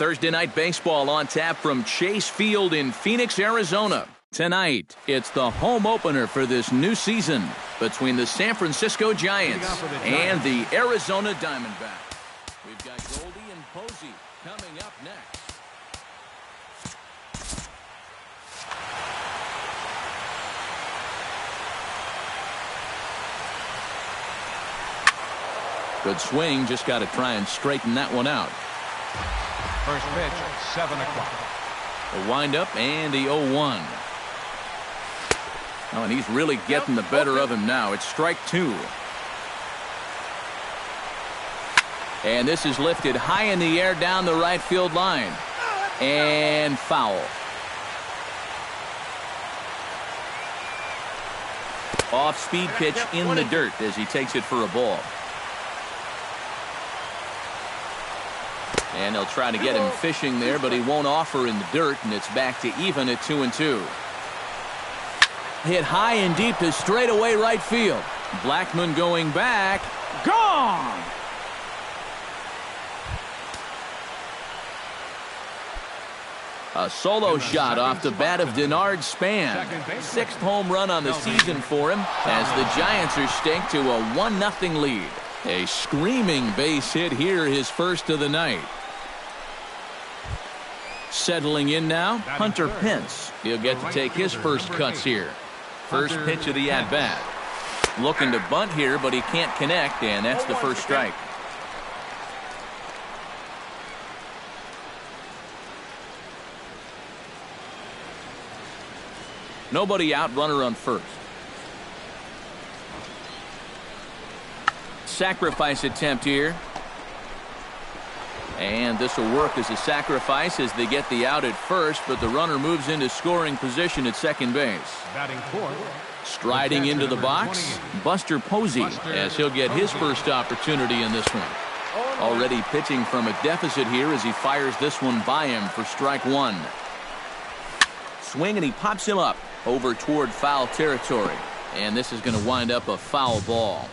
Thursday night baseball on tap from Chase Field in Phoenix, Arizona. Tonight, it's the home opener for this new season between the San Francisco Giants and the Arizona Diamondbacks. We've got Goldie and Posey coming up next. Good swing, just got to try and straighten that one out. First pitch, 7 o'clock. A windup and the 0-1. Oh, and he's really getting the better of him now. It's strike 2. And this is lifted high in the air down the right field line. And foul. Off-speed pitch in the dirt as he takes it for a ball. And they'll try to get him fishing there, but he won't offer in the dirt, and it's back to even at 2-2. Hit high and deep to straightaway right field. Blackmon going back. Gone! A solo shot off the bat of Denard Span. 6th home run on the season for him as the Giants are staked to a 1-0 lead. A screaming base hit here, his first of the night. Settling in now, Hunter Pence. He'll get to take his first cuts here. First pitch of the at-bat. Looking to bunt here, but he can't connect, and that's the first strike. Nobody out, runner on first. Sacrifice attempt here. And this will work as a sacrifice as they get the out at first, but the runner moves into scoring position at second base. Striding into the box, Buster Posey, as he'll get his first opportunity in this one. Already pitching from a deficit here as he fires this one by him for strike 1. Swing, and he pops him up over toward foul territory. And this is going to wind up a foul ball.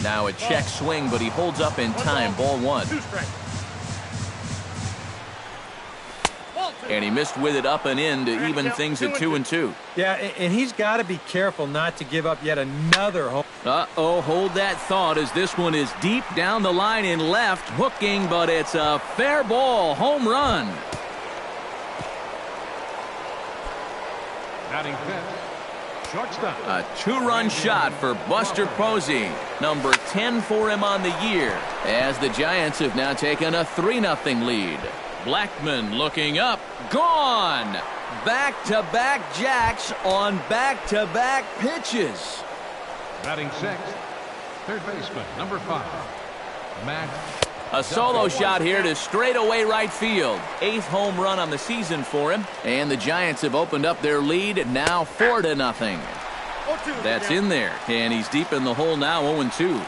Now a check swing, but he holds up in time. Ball 1. And he missed with it up and in to even things at 2-2. Yeah, and he's got to be careful not to give up yet another home. Uh-oh, hold that thought as this one is deep down the line in left, hooking, but it's a fair ball. Home run. Batting fifth. Shortstop. A 2-run shot for Buster Posey. Number 10 for him on the year, as the Giants have now taken a 3-0 lead. Blackmon looking up. Gone. Back-to-back jacks on back-to-back pitches. Batting sixth. Third baseman, number 5. Matt. A solo shot here to straightaway right field. 8th home run on the season for him. And the Giants have opened up their lead now 4-0. That's in there. And he's deep in the hole now, 0-2.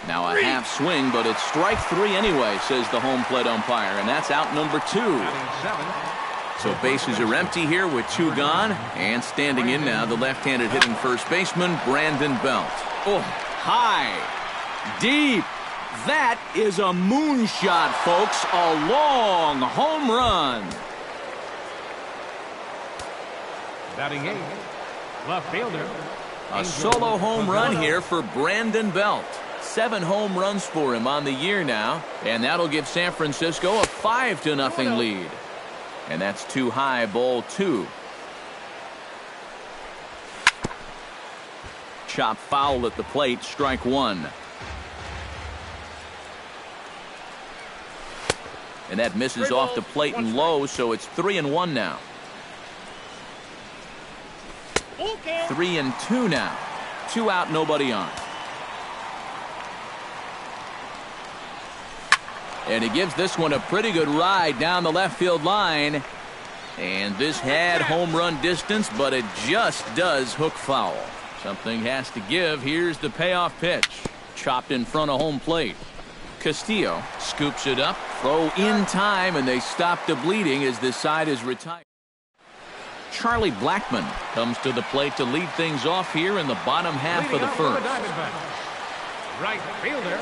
Now a half swing, but it's strike 3 anyway, says the home plate umpire. And that's out number 2. So bases are empty here with 2 gone. And standing in now, the left-handed hitting first baseman, Brandon Belt. Oh, high. Deep. That is a moonshot, folks. A long home run. Batting 8th. Left fielder. A solo home run here for Brandon Belt. 7 home runs for him on the year now. And that'll give San Francisco a 5-0 lead. And that's too high, ball 2. Chop foul at the plate, strike 1. And that misses off the plate and low, so it's 3-1 now. 3-2 now. 2 out, nobody on. And he gives this one a pretty good ride down the left field line. And this had home run distance, but it just does hook foul. Something has to give. Here's the payoff pitch. Chopped in front of home plate. Castillo scoops it up, throw in time, and they stop the bleeding as this side is retired. Charlie Blackmon comes to the plate to lead things off here in the bottom half of the first. Right fielder,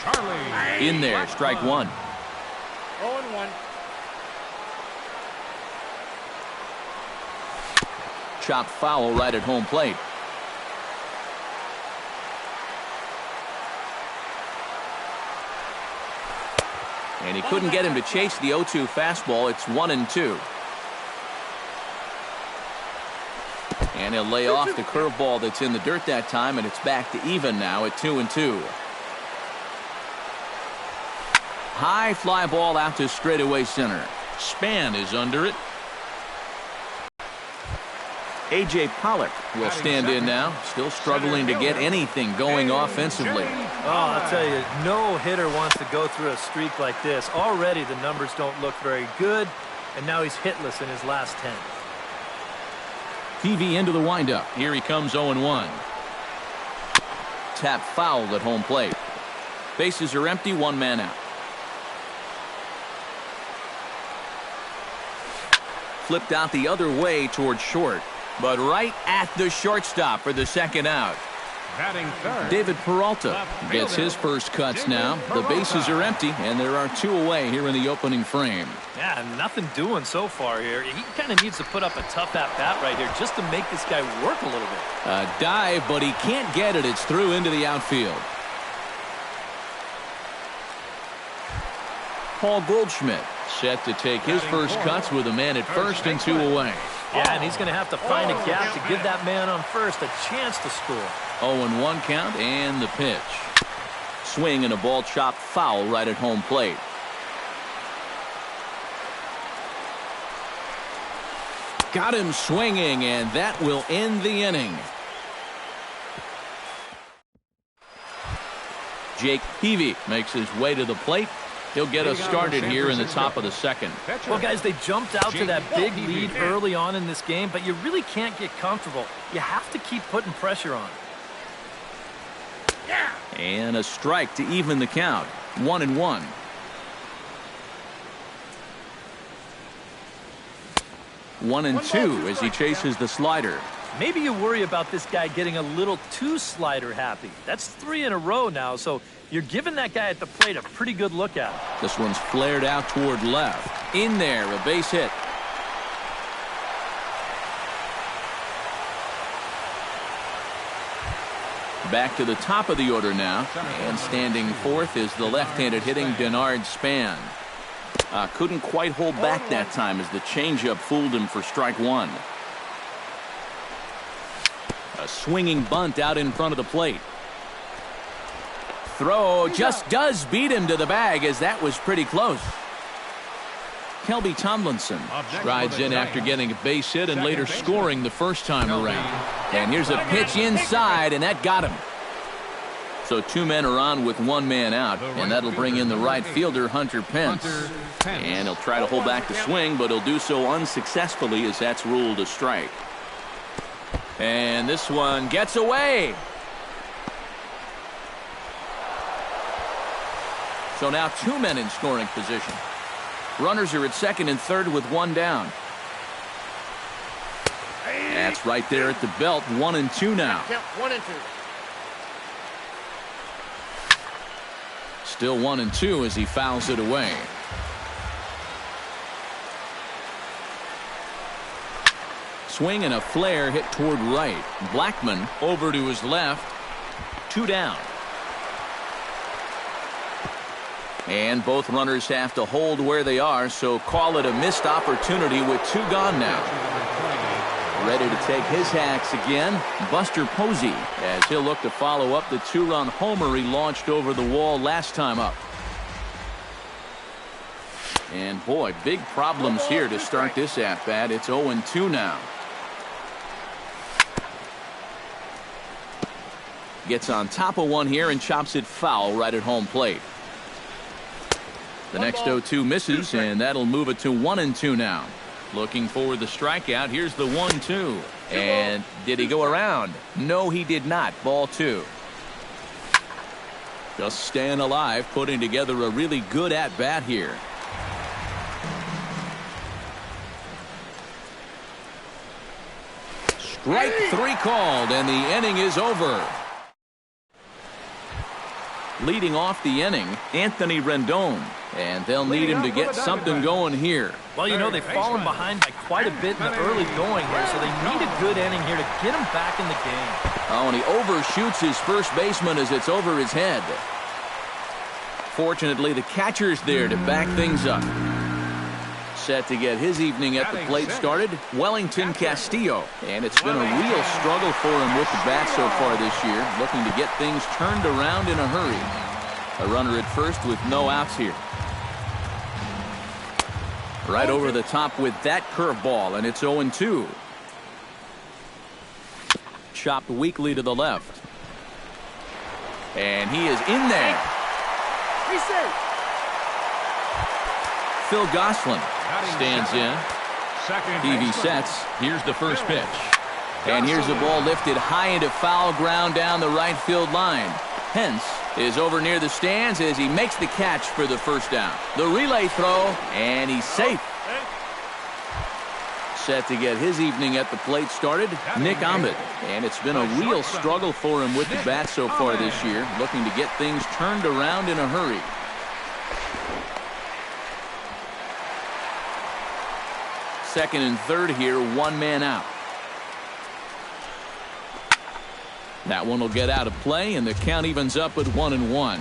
Charlie. In there, strike one. 0-1. Chopped foul right at home plate. And he couldn't get him to chase the 0-2 fastball. It's 1-2. And he'll lay off the curveball that's in the dirt that time, and it's back to even now at 2-2. High fly ball out to straightaway center. Span is under it. A.J. Pollock will stand in now, still struggling to get anything going offensively. Oh, I'll tell you, no hitter wants to go through a streak like this. Already the numbers don't look very good, and now he's hitless in his last 10. TV into the windup. Here he comes 0-1. Tap foul at home plate. Bases are empty, one man out. Flipped out the other way towards short, but right at the shortstop for the second out. Batting third. David Peralta gets his first cuts now. The bases are empty, and there are two away here in the opening frame. Yeah, nothing doing so far here. He kind of needs to put up a tough at-bat right here just to make this guy work a little bit. A dive, but he can't get it. It's through into the outfield. Paul Goldschmidt set to take his first cuts with a man at first and two away. Yeah, and he's going to have to find a gap to give that man on first a chance to score. 0-1 count and the pitch. Swing and a ball chopped foul right at home plate. Got him swinging, and that will end the inning. Jake Peavy makes his way to the plate. He'll get us started here in the top of the second. Well, guys, they jumped out to that big lead early on in this game, but you really can't get comfortable. You have to keep putting pressure on. And a strike to even the count. 1-1. One and two as he chases the slider. Maybe you worry about this guy getting a little too slider happy. That's 3 in a row now, so you're giving that guy at the plate a pretty good look at it. This one's flared out toward left. In there, a base hit. Back to the top of the order now, and standing fourth is the left-handed hitting Denard Span. Couldn't quite hold back that time as the changeup fooled him for strike one. A swinging bunt out in front of the plate. Throw just does beat him to the bag, as that was pretty close. Kelby Tomlinson strides in after getting a base hit and later scoring the first time around. And here's a pitch inside, and that got him. So two men are on with one man out, and that'll bring in the right fielder, Hunter Pence. And he'll try to hold back the swing, but he'll do so unsuccessfully as that's ruled a strike. And this one gets away. So now two men in scoring position. Runners are at second and third with one down. That's right there at the belt. 1-2 now. 1-2. Still 1-2 as he fouls it away. Swing and a flare hit toward right. Blackman over to his left. 2 down. And both runners have to hold where they are, so call it a missed opportunity with 2 gone now. Ready to take his hacks again, Buster Posey, as he'll look to follow up the 2-run homer he launched over the wall last time up. And boy, big problems here to start this at-bat. It's 0-2 now. Gets on top of one here and chops it foul right at home plate. The next 0-2 misses, and that'll move it to 1-2 now. Looking for the strikeout. Here's the 1-2. And did he go around? No, he did not. Ball 2. Just staying alive, putting together a really good at-bat here. Strike 3 called, and the inning is over. Leading off the inning, Anthony Rendon. And they'll need him to get something going here. Well, you know, they've fallen behind by quite a bit in the early going here, so they need a good inning here to get him back in the game. Oh, and he overshoots his first baseman as it's over his head. Fortunately, the catcher's there to back things up. Set to get his evening at the plate started, Wellington Castillo. And it's been a real struggle for him with the bat so far this year, looking to get things turned around in a hurry. A runner at first with no outs here. Right over the top with that curveball, and it's 0-2. Chopped weakly to the left. And he is in there. Phil Gosselin stands in. Peavy sets. Here's the first pitch. And here's the ball lifted high into foul ground down the right field line. Hence is over near the stands as he makes the catch for the first down. The relay throw, and he's safe. Set to get his evening at the plate started, Nick Ahmed. And it's been a real struggle for him with the bat so far this year, looking to get things turned around in a hurry. Second and third here, one man out. That one will get out of play, and the count evens up at 1-1.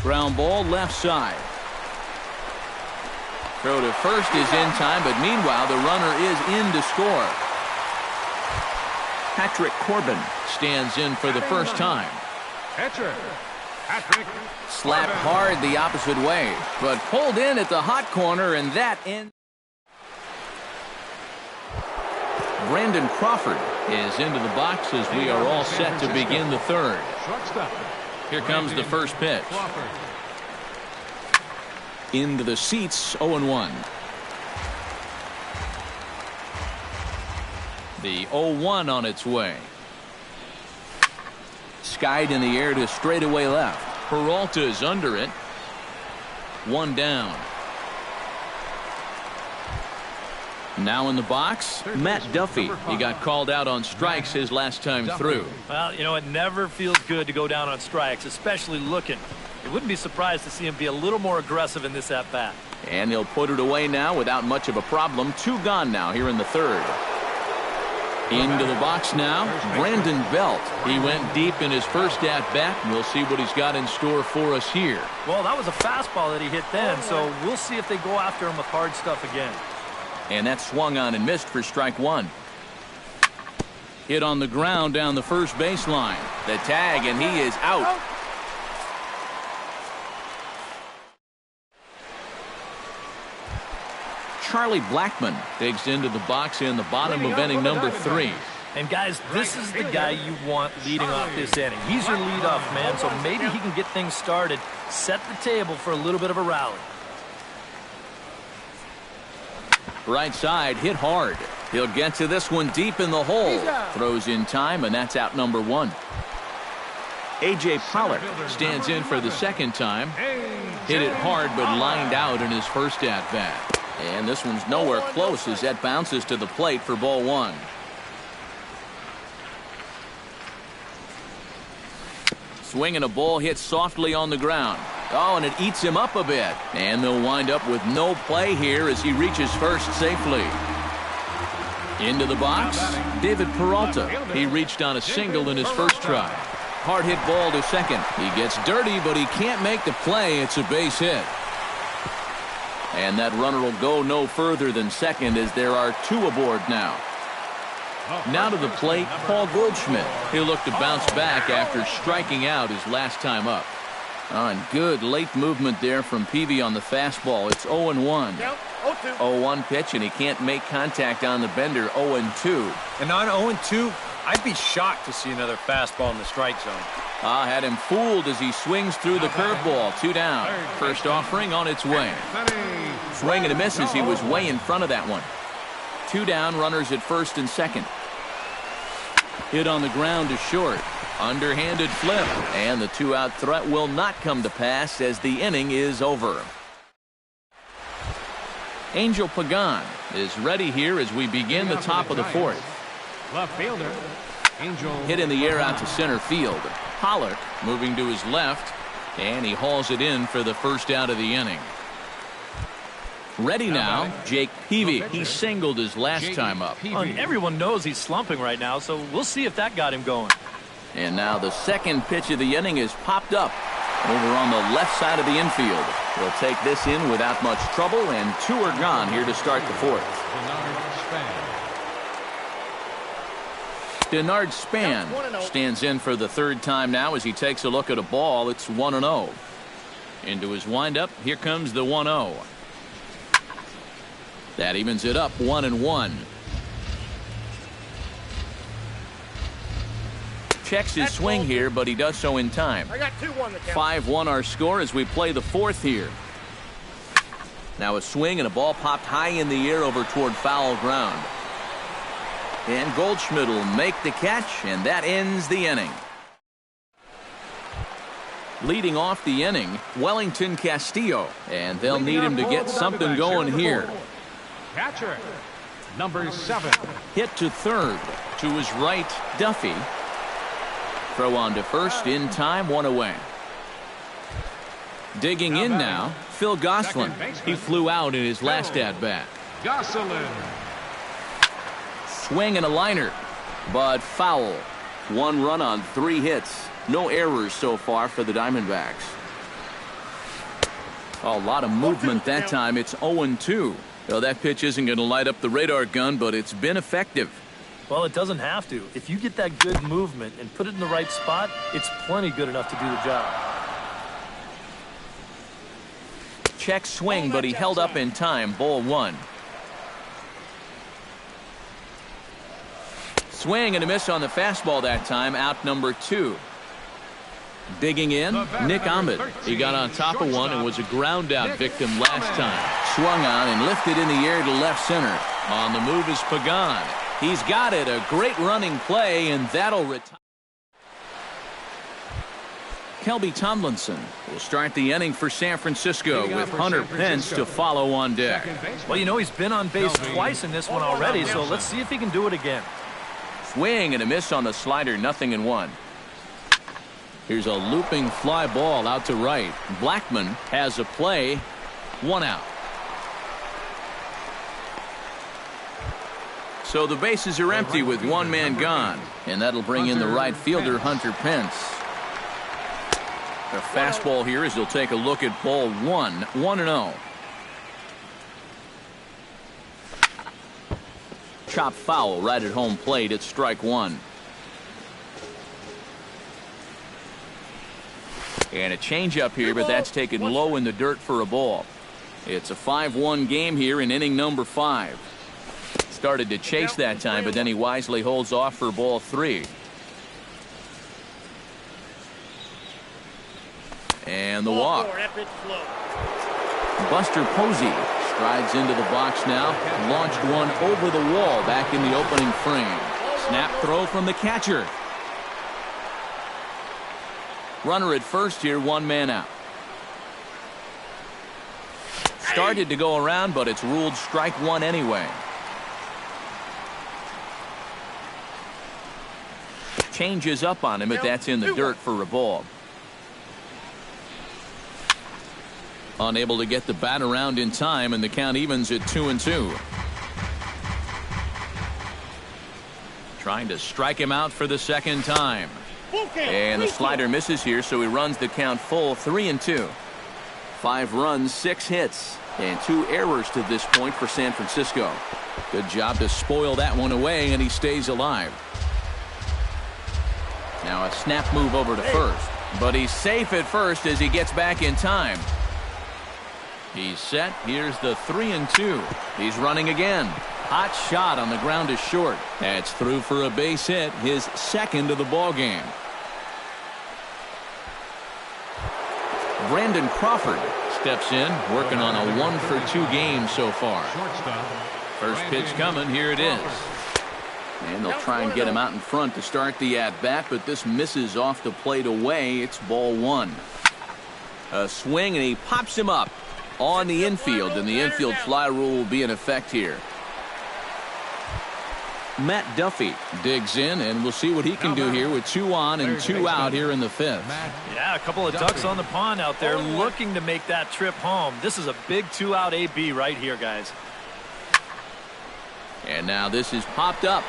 Ground ball left side. Throw to first is in time, but meanwhile the runner is in to score. Patrick Corbin stands in for the first time. Slapped hard the opposite way, but pulled in at the hot corner, and that ends. Brandon Crawford is into the box as we are all set to begin the third. Here comes the first pitch. Into the seats, 0-1. The 0-1 on its way. Skied in the air to straightaway left. Peralta's under it. One down. Now in the box, Matt Duffy. He got called out on strikes his last time through. Well, you know, it never feels good to go down on strikes, especially looking. You wouldn't be surprised to see him be a little more aggressive in this at-bat. And he'll put it away now without much of a problem. Two gone now here in the third. Into the box now, Brandon Belt. He went deep in his first at-bat. We'll see what he's got in store for us here. Well, that was a fastball that he hit then, so we'll see if they go after him with hard stuff again. And that swung on and missed for strike one. Hit on the ground down the first baseline. The tag, and he is out. Charlie Blackmon digs into the box in the bottom of inning number 3. And guys, this is the guy you want leading off this inning. He's your leadoff man, so maybe he can get things started, set the table for a little bit of a rally. Right side, hit hard. He'll get to this one deep in the hole. Throws in time, and that's out number 1. A.J. Pollard stands in for the second time. Hit it hard, but lined out in his first at-bat. And this one's nowhere close as that bounces to the plate for ball 1. Swinging a ball hit softly on the ground. Oh, and it eats him up a bit. And they'll wind up with no play here as he reaches first safely. Into the box, David Peralta. He reached on a single in his first try. Hard hit ball to second. He gets dirty, but he can't make the play. It's a base hit. And that runner will go no further than second as there are 2 aboard now. Now to the plate, Paul Goldschmidt. He'll look to bounce back after striking out his last time up. And good late movement there from Peavy on the fastball. It's 0-1. 0-1 pitch, and he can't make contact on the bender. 0-2. And on 0-2, I'd be shocked to see another fastball in the strike zone. Had him fooled as he swings through the curveball. 2 down. First offering on its way. Swing and a miss as he was way in front of that one. 2 down, runners at first and second. Hit on the ground to short. Underhanded flip. And the 2-out threat will not come to pass as the inning is over. Angel Pagan is ready here as we begin the top of the 4th. Left fielder, Angel. Hit in the air out to center field. Pollock moving to his left, and he hauls it in for the first out of the inning. Ready now, Jake Peavy. He singled his last time up. And everyone knows he's slumping right now, so we'll see if that got him going. And now the second pitch of the inning is popped up over on the left side of the infield. He'll take this in without much trouble, and 2 are gone here to start the fourth. Denard Span stands in for the third time now as he takes a look at a ball. It's 1-0. Into his windup, here comes the 1-0. That evens it up 1-1. Checks his swing here, but he does so in time. 5-1 our score as we play the fourth here. Now a swing and a ball popped high in the air over toward foul ground. And Goldschmidt will make the catch, and that ends the inning. Leading off the inning, Wellington Castillo, and they'll need him to get something going here. Catcher, number 7. Hit to third. To his right, Duffy. Throw on to first in time, 1 away. Digging in now, Phil Gosselin. He flew out in his last at-bat. Gosselin. Swing and a liner, but foul. 1 run on 3 hits. No errors so far for the Diamondbacks. A lot of movement that time. It's 0-2. Well, that pitch isn't going to light up the radar gun, but it's been effective. Well, it doesn't have to. If you get that good movement and put it in the right spot, it's plenty good enough to do the job. Check swing, but he held up in time. Ball 1. Swing and a miss on the fastball that time. Out number 2. Digging in, Nick Ahmed. He got on top of one and was a ground out victim last time. Swung on and lifted in the air to left center. On the move is Pagan. He's got it. A great running play, and that'll retire. Kelby Tomlinson will start the inning for San Francisco with Hunter Pence to follow on deck. Well, you know, he's been on base twice in this one already, so let's see if he can do it again. Swing and a miss on the slider, 0-1. Here's a looping fly ball out to right. Blackman has a play. 1 out. So the bases are empty with 1 man gone. And that'll bring in the right fielder, Hunter Pence. A fastball here as he'll take a look at ball 1. 1-0. Chop foul right at home plate at strike 1. And a changeup here, but that's taken low in the dirt for a ball. It's a 5-1 game here in inning number 5. Started to chase that time, but then he wisely holds off for ball 3. And the walk. Buster Posey strides into the box now. Launched one over the wall back in the opening frame. Snap throw from the catcher. Runner at first here, 1 man out. Started to go around, but it's ruled strike 1 anyway. Changes up on him, but that's in the dirt for a ball. Unable to get the bat around in time, and the count evens at 2-2. Trying to strike him out for the second time. And the slider misses here, so he runs the count full, 3-2. 5 runs, 6 hits, and 2 errors to this point for San Francisco. Good job to spoil that one away, and he stays alive. Now a snap move over to first, but he's safe at first as he gets back in time. He's set. Here's the 3-2. He's running again. Hot shot on the ground is short. That's through for a base hit, his second of the ball game. Brandon Crawford steps in, working on a 1-for-2 game so far. First pitch coming. Here it is. And they'll try and get him out in front to start the at-bat, but this misses off the plate away. It's ball 1. A swing, and he pops him up on the infield, and the infield fly rule will be in effect here. Matt Duffy digs in, and we'll see what he can do here with 2 on and 2 out here in the 5th. Yeah, a couple of ducks on the pond out there looking to make that trip home. This is a big 2-out AB right here, guys. And now this is popped up.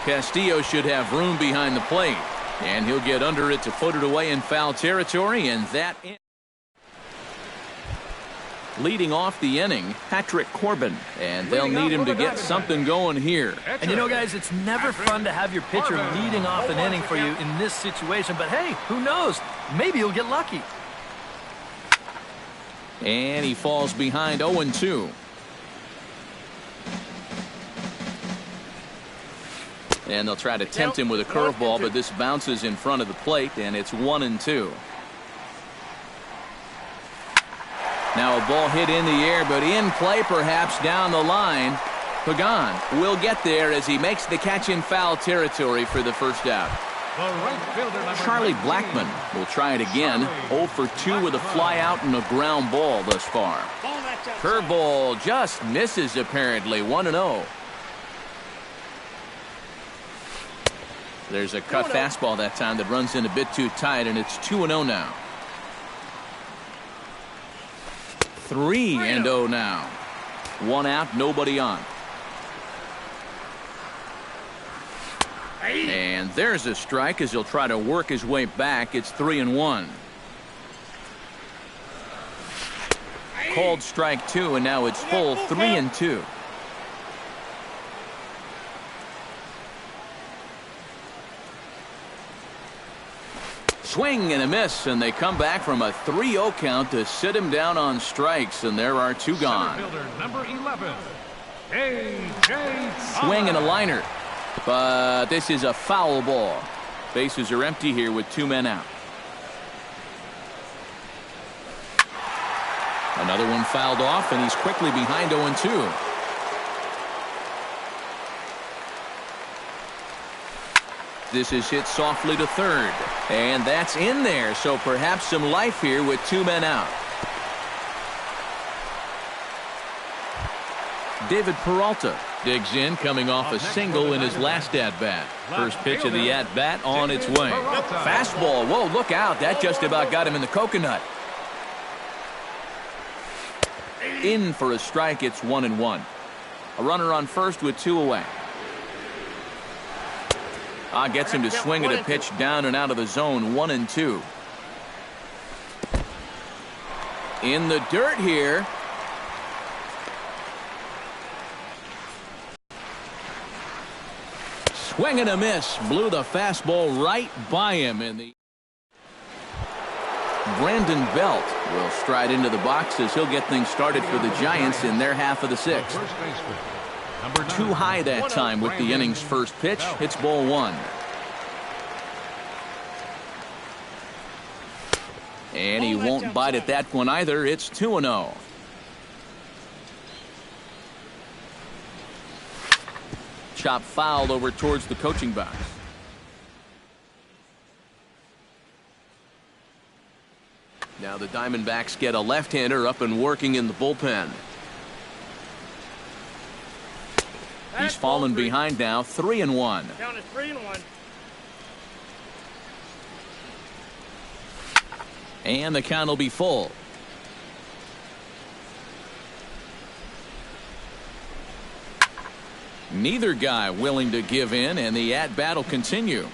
Castillo should have room behind the plate, and he'll get under it to put it away in foul territory, and that leading off the inning, Patrick Corbin, and they'll need him to get something going here. And you know, guys, it's never fun to have your pitcher leading off an inning for you in this situation, but hey, who knows? Maybe you'll get lucky. And he falls behind 0-2. And they'll try to tempt him with a curveball, but this bounces in front of the plate, and it's 1-2. Now a ball hit in the air, but in play perhaps down the line. Pagan will get there as he makes the catch in foul territory for the first out. Charlie Blackmon will try it again. 0 for 2 with a fly out and a ground ball thus far. Curveball just misses apparently. 1-0. There's a cut fastball that time that runs in a bit too tight, and it's 2-0 now. 3-0 now. 1 out, nobody on. And there's a strike as he'll try to work his way back. It's 3-1. Called strike 2, and now it's full 3-2. Swing and a miss, and they come back from a 3-0 count to sit him down on strikes, and there are 2 gone. Number 11, A.J. Swing and a liner, but this is a foul ball. Bases are empty here with 2 men out. Another one fouled off, and he's quickly behind 0-2. This is hit softly to third, and that's in there, so perhaps some life here with 2 men out. David Peralta digs in, coming off a single in his last at-bat. First pitch of the at-bat on its way. Fastball, whoa, look out, that just about got him in the coconut. In for a strike, it's 1-1. A runner on first with 2 away. Gets him to swing at a pitch down and out of the zone. 1-2. In the dirt here. Swing and a miss. Blew the fastball right by him. In the Brandon Belt will stride into the box as he'll get things started for the Giants in their half of the 6th. Too high that time with the inning's first pitch. It's ball 1. And he won't bite at that one either. It's 2-0. Chop fouled over towards the coaching box. Now the Diamondbacks get a left-hander up and working in the bullpen. He's fallen behind now, 3-1. Count is 3-1. And the count will be full. Neither guy willing to give in, and the at-bat will continue.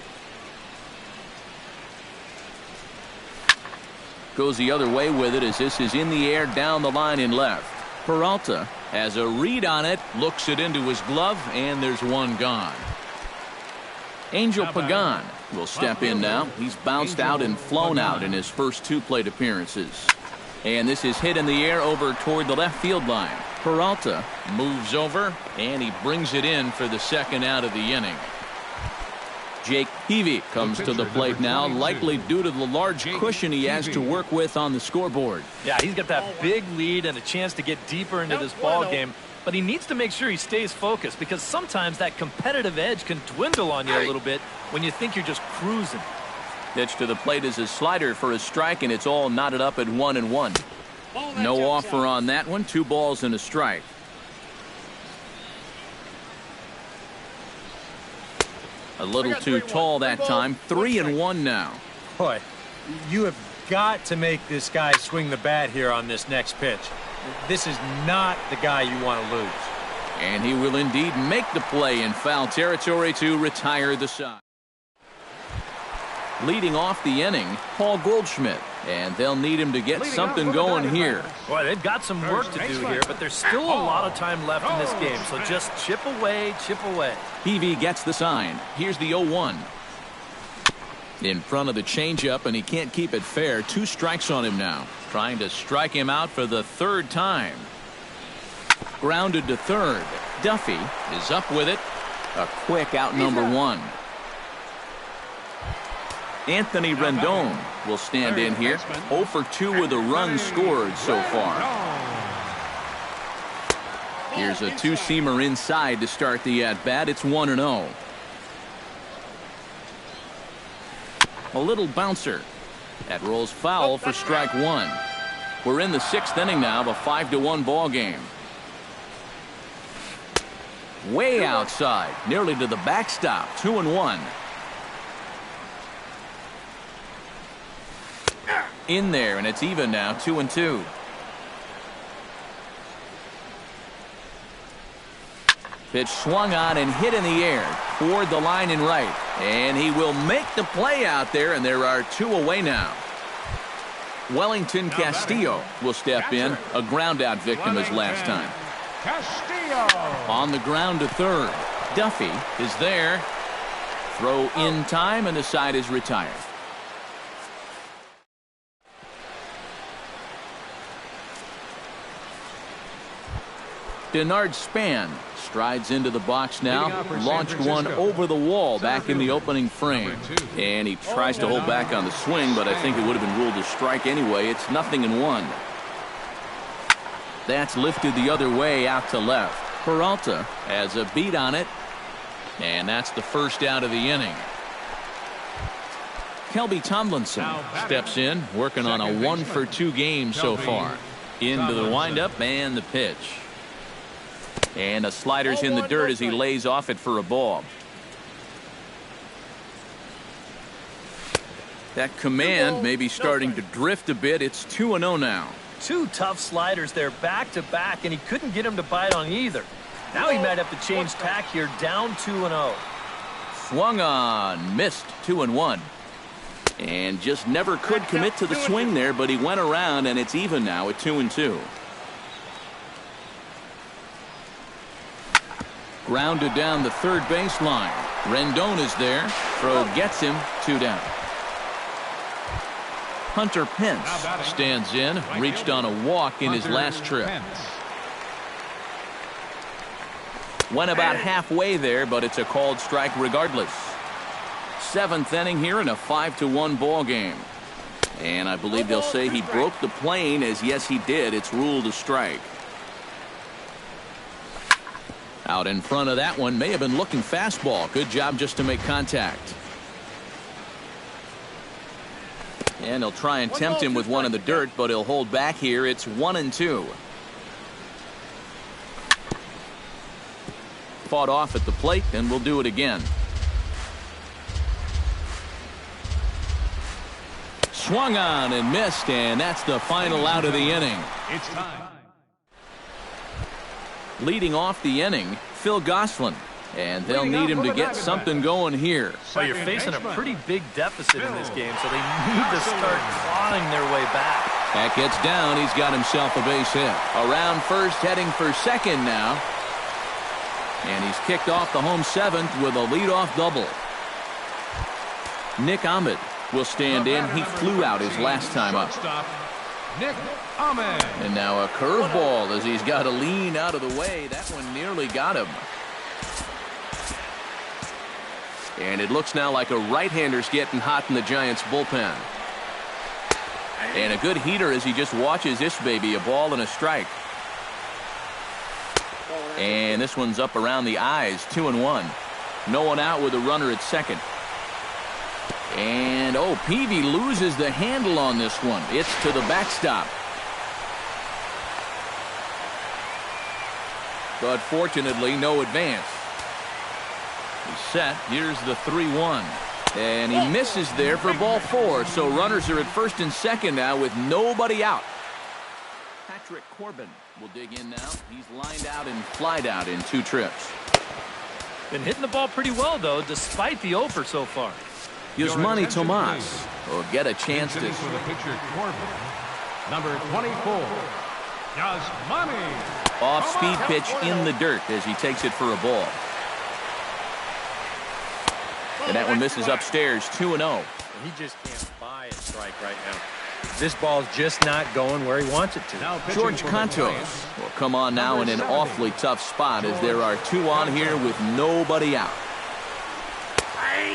Goes the other way with it as this is in the air down the line in left. Peralta has a read on it, looks it into his glove, and there's one gone. Angel Pagan will step in now. He's bounced out and flown out in his first 2 plate appearances. And this is hit in the air over toward the left field line. Peralta moves over, and he brings it in for the second out of the inning. Jake Peavy comes to the plate now, likely due to the large cushion he has to work with on the scoreboard. Yeah, he's got that big lead and a chance to get deeper into this ball game, but he needs to make sure he stays focused because sometimes that competitive edge can dwindle on you a little bit when you think you're just cruising. Pitch to the plate is a slider for a strike, and it's all knotted up at 1-1. No offer on that one. 2 balls and a strike. A little too tall that time. 3-1 now. Boy, you have got to make this guy swing the bat here on this next pitch. This is not the guy you want to lose. And he will indeed make the play in foul territory to retire the side. Leading off the inning, Paul Goldschmidt. And they'll need him to get something going here. Boy, they've got some work to do here, but there's still a lot of time left in this game. So just chip away, chip away. Peavy gets the sign. Here's the 0-1. In front of the changeup, and he can't keep it fair. 2 strikes on him now. Trying to strike him out for the 3rd time. Grounded to third. Duffy is up with it. A quick out number 1. Anthony Rendon will stand in here. 0 for 2 with a run scored so far. Here's a 2-seamer inside to start the at-bat. It's 1-0. A little bouncer. That rolls foul for strike 1. We're in the 6th inning now of a 5-1 ball game. Way outside, nearly to the backstop. 2-1. In there, and it's even now. 2-2. Pitch swung on and hit in the air toward the line and right, and he will make the play out there, and there are 2 away now. Wellington Castillo will step in, a ground out victim as last time. Castillo. On the ground to third. Duffy is there. Throw in time, and the side is retired. Denard Span strides into the box now. Launched one over the wall back in the opening frame. And he tries to hold back on the swing, but I think it would have been ruled a strike anyway. It's 0-1. That's lifted the other way out to left. Peralta has a beat on it. And that's the first out of the inning. Kelby Tomlinson steps in, working on a 1 for 2 game so far. Into the windup and the pitch. And a slider's in the dirt as he lays off it for a ball. That command may be starting to drift a bit. It's 2-0 now. 2 tough sliders there back to back, and he couldn't get him to bite on either. Now he might have to change tack here, down 2-0. Swung on, missed. 2-1. And just never could commit to the swing there, but he went around, and it's even now at 2-2. Grounded down the third baseline. Rendon is there. Throw gets him. 2 down. Hunter Pence stands in. Reached on a walk in his last trip. Went about halfway there, but it's a called strike regardless. 7th inning here in a 5-1 ball game. And I believe they'll say he broke the plane, as yes he did. It's ruled a strike. Out in front of that one, may have been looking fastball. Good job just to make contact. And he'll try and tempt him with one in the dirt, but he'll hold back here. It's 1-2. Fought off at the plate, and we'll do it again. Swung on and missed, and that's the final out of the inning. It's time. Leading off the inning, Phil Gosselin. And they'll need him to get something going here. Well, you're facing a pretty big deficit in this game, so they need to start clawing their way back. That gets down. He's got himself a base hit. Around first, heading for second now. And he's kicked off the home 7th with a leadoff double. Nick Ahmed will stand in. He flew out his last time up. Nick Ahmed. And now a curveball as he's got to lean out of the way. That one nearly got him. And it looks now like a right-hander's getting hot in the Giants' bullpen. And a good heater as he just watches this baby. A ball and a strike. And this one's up around the eyes. 2-1. No one out with a runner at second. And, oh, Peavy loses the handle on this one. It's to the backstop. But fortunately, no advance. He's set. Here's the 3-1. And he misses there for ball 4. So runners are at first and second now with nobody out. Patrick Corbin will dig in now. He's lined out and flied out in 2 trips. Been hitting the ball pretty well, though, despite the offer so far. Yusmani Tomas will get a chance to. For the pitcher, Corbin. Number 24, Yasmani. Off-speed pitch in the dirt as he takes it for a ball. And that one misses upstairs, 2-0. He just can't buy a strike right now. This ball's just not going where he wants it to. George Cantos will come on now in an awfully tough spot as there are 2 on here with nobody out.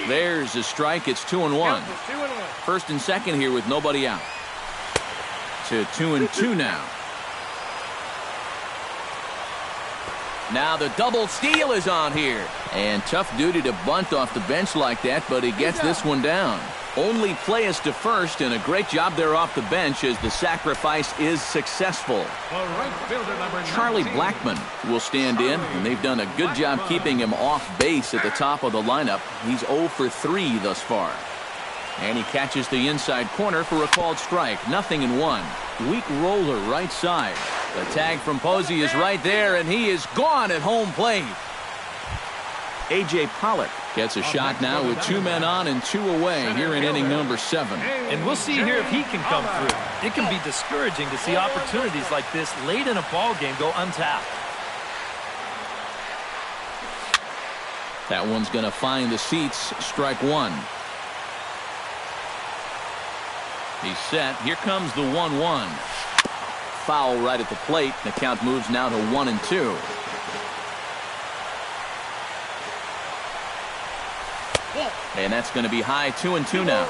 There's a strike. It's 2-1. First and second here with nobody out. To 2-2 now. Now the double steal is on here. And tough duty to bunt off the bench like that, but he gets this one down. Only play is to first, and a great job there off the bench as the sacrifice is successful. Charlie Blackmon will stand in, and they've done a good job keeping him off base at the top of the lineup. He's 0 for 3 thus far. And he catches the inside corner for a called strike. 0-1. Weak roller right side. The tag from Posey is right there, and he is gone at home plate. A.J. Pollock gets a shot now with 2 men on and 2 away here in inning number 7. And we'll see here if he can come through. It can be discouraging to see opportunities like this late in a ball game go untapped. That one's going to find the seats. Strike 1. He's set. Here comes the 1-1. Foul right at the plate. The count moves now to 1-2. And that's going to be high. 2-2 now.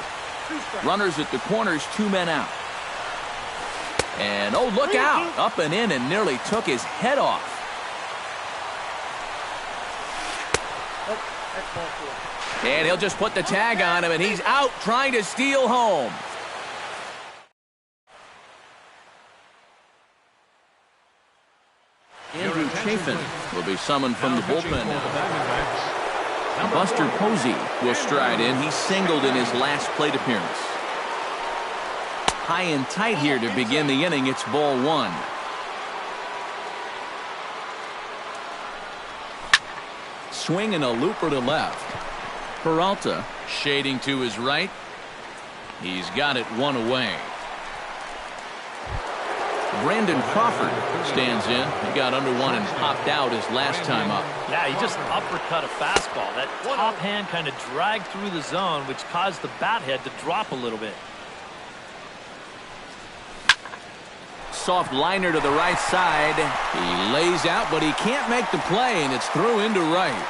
Runners at the corners, 2 men out. And oh, look out. Up and in and nearly took his head off. And he'll just put the tag on him, and he's out trying to steal home. Andrew Chafin will be summoned from the bullpen now. Buster Posey will stride in. He singled in his last plate appearance. High and tight here to begin the inning. It's ball 1. Swing and a looper to left. Peralta shading to his right. He's got it 1 away. Brandon Crawford stands in. He got under one and popped out his last time up. Yeah, he just uppercut a fastball. That top hand kind of dragged through the zone, which caused the bat head to drop a little bit. Soft liner to the right side. He lays out, but he can't make the play, and it's through into right.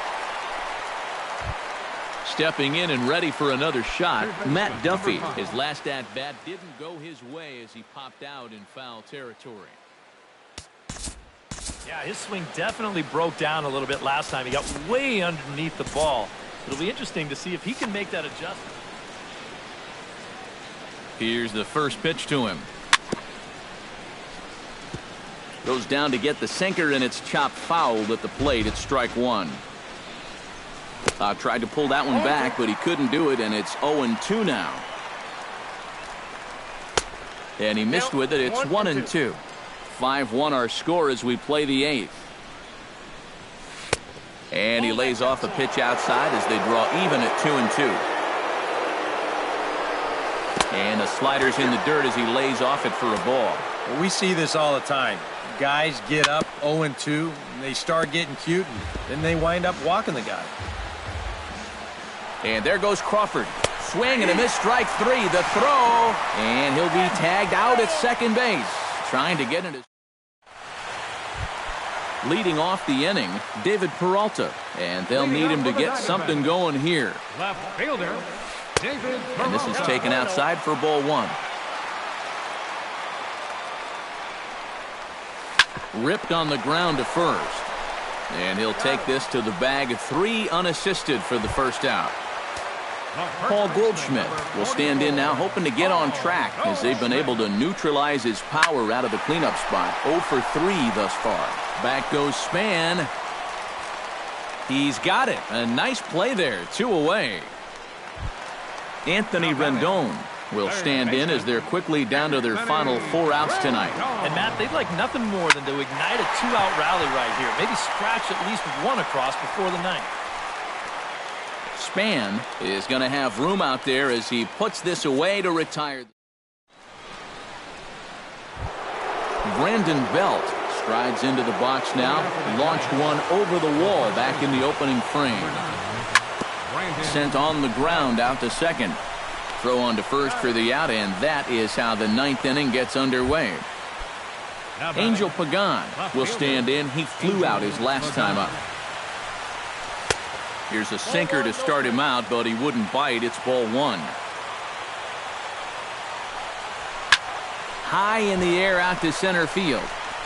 Stepping in and ready for another shot, Matt Duffy. His last at-bat didn't go his way as he popped out in foul territory. Yeah, his swing definitely broke down a little bit last time. He got way underneath the ball. It'll be interesting to see if he can make that adjustment. Here's the first pitch to him. Goes down to get the sinker, and it's chopped fouled at the plate. It's strike 1. Tried to pull that one back, but he couldn't do it, and it's 0-2 now. And he missed with it. It's 1-2. 5-1 our score as we play the 8th. And he lays off a pitch outside as they draw even at 2-2. And the slider's in the dirt as he lays off it for a ball. Well, we see this all the time. Guys get up 0-2, and they start getting cute, and then they wind up walking the guy. And there goes Crawford. Swing and a miss, strike 3. The throw, and he'll be tagged out at second base. Trying to get into. Leading off the inning, David Peralta. And they'll need him to get something going here. Left fielder, David Peralta. And this is taken outside for ball 1. Ripped on the ground to first. And he'll take this to the bag. 3 unassisted for the first out. Paul Goldschmidt will stand in now, hoping to get on track as they've been able to neutralize his power out of the cleanup spot. 0 for 3 thus far. Back goes Span. He's got it. A nice play there. 2 away. Anthony Rendon will stand in as they're quickly down to their final 4 outs tonight. And Matt, they'd like nothing more than to ignite a 2-out rally right here. Maybe scratch at least 1 across before the 9th. Span is going to have room out there as he puts this away to retire. Brandon Belt strides into the box now. Launched one over the wall back in the opening frame. Sent on the ground out to second. Throw on to first for the out, and that is how the 9th inning gets underway. Angel Pagan will stand in. He flew out his last time up. Here's a sinker to start him out, but he wouldn't bite. It's ball 1. High in the air out to center field.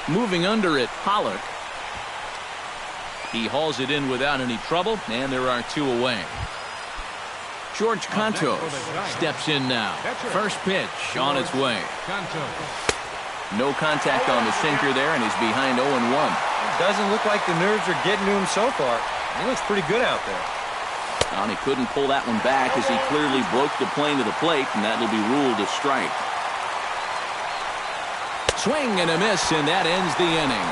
Moving under it, Pollock. He hauls it in without any trouble, and there are 2 away. George Cantos steps in now. First pitch on its way. No contact on the sinker there, and he's behind 0-1. Doesn't look like the nerves are getting to him so far. He looks pretty good out there. And he couldn't pull that one back as he clearly broke the plane to the plate, and that'll be ruled a strike. Swing and a miss, and that ends the inning.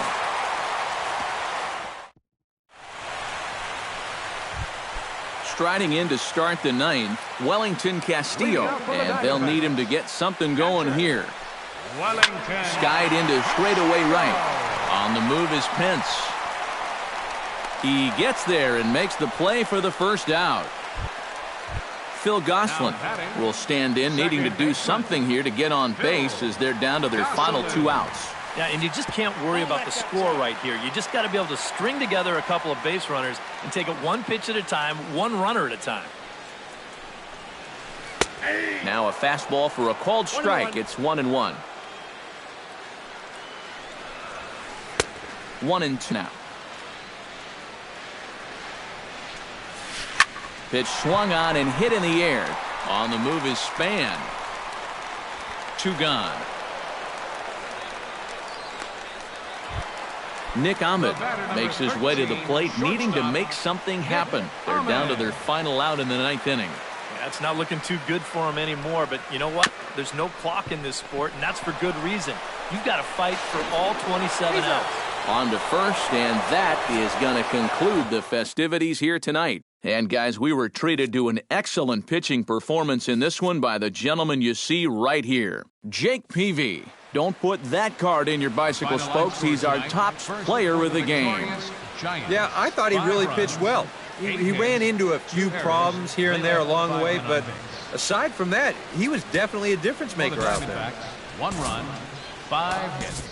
Striding in to start the 9th, Wellington Castillo, and they'll need him to get something going here. Skied into straightaway right. On the move is Pence. He gets there and makes the play for the first out. Phil Gosselin will stand in, needing to do something here to get on base as they're down to their final 2 outs. Yeah, and you just can't worry about the score right here. You just got to be able to string together a couple of base runners and take it 1 pitch at a time, 1 runner at a time. Now a fastball for a called strike. It's 1-1. 1-2 now. Pitch swung on and hit in the air. On the move is Span. 2 gone. Nick Ahmed makes his way to the plate, needing to make something happen. They're down to their final out in the 9th inning. Yeah, it's not looking too good for him anymore, but you know what? There's no clock in this sport, and that's for good reason. You've got to fight for all 27 outs. On to first, and that is going to conclude the festivities here tonight. And guys, we were treated to an excellent pitching performance in this one by the gentleman you see right here, Jake Peavy. Don't put that card in your bicycle spokes. He's our top player of the game. Yeah, I thought he really pitched well. He ran into a few problems here and there along the way, but aside from that, he was definitely a difference maker out there. 1 run, 5 hits.